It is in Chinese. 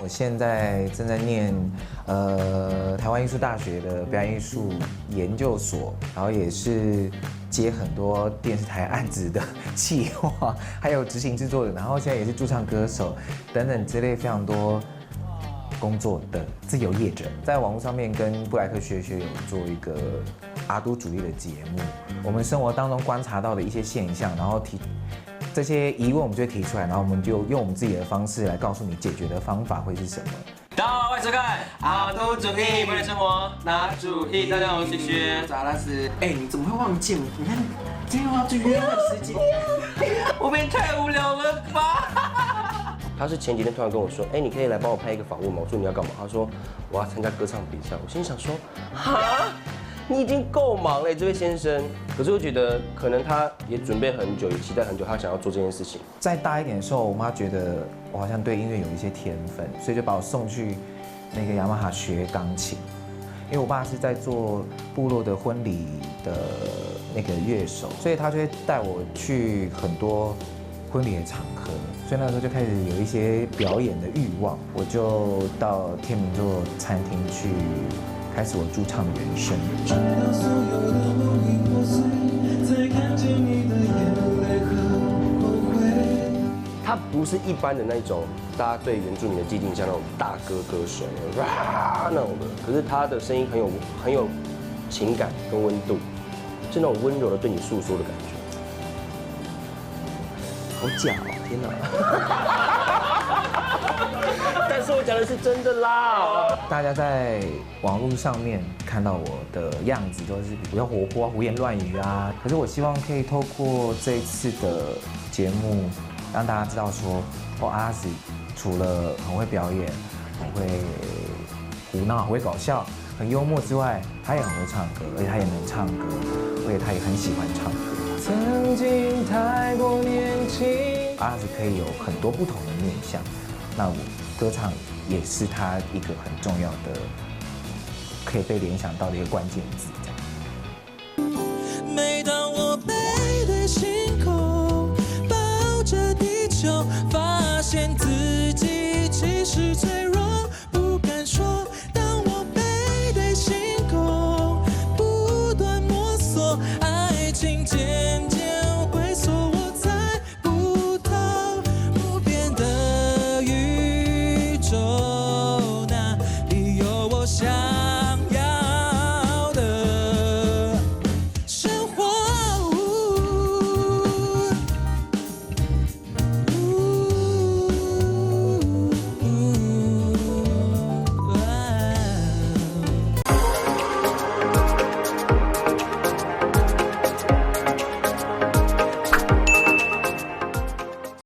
我现在正在念台湾艺术大学的表演艺术研究所，然后也是接很多电视台案子的企划，还有执行制作人，然后现在也是驻唱歌手等等之类非常多工作的自由业者，在网络上面跟布莱克学有做一个阿都主义的节目，我们生活当中观察到的一些现象，然后这些疑问我们就会提出来，然后我们就用我们自己的方式来告诉你解决的方法会是什么。大家好，欢迎收看阿都主义，为了生活拿主意。大家好，我是雪雪，找阿拉斯。哎，你怎么会忘记？你看今天要去约会时间，我们太无聊了吧？他是前几天突然跟我说，哎，你可以来帮我拍一个访问吗？我说你要干嘛？他说我要参加歌唱比赛。我心想说，哈，你已经够忙了，这位先生。可是我觉得可能他也准备很久，也期待很久，他想要做这件事情。再大一点的时候，我妈觉得我好像对音乐有一些天分，所以就把我送去那个雅马哈学钢琴。因为我爸是在做部落的婚礼的那个乐手，所以他就会带我去很多婚礼的场合，所以那时候就开始有一些表演的欲望，我就到天秤座餐厅去开始我驻唱人生。他不是一般的那种大家对原住民的既定像那种大哥歌手那种的，可是他的声音很有情感跟温度，是那种温柔的对你诉说的感觉。好假哦，天哪！但是我讲的是真的啦。大家在网络上面看到我的样子都是比较活泼、胡言乱语啊。可是我希望可以透过这一次的节目，让大家知道说，阿拉斯除了很会表演、很会胡闹、很会搞笑、很幽默之外，他也很会唱歌，而且他也能唱歌，而且他也很喜欢唱歌。曾经太过年轻，阿拉斯可以有很多不同的面向。那我歌唱也是他一个很重要的，可以被联想到的一个关键字。每当我背对星空，抱着地球，发现自己其实脆弱。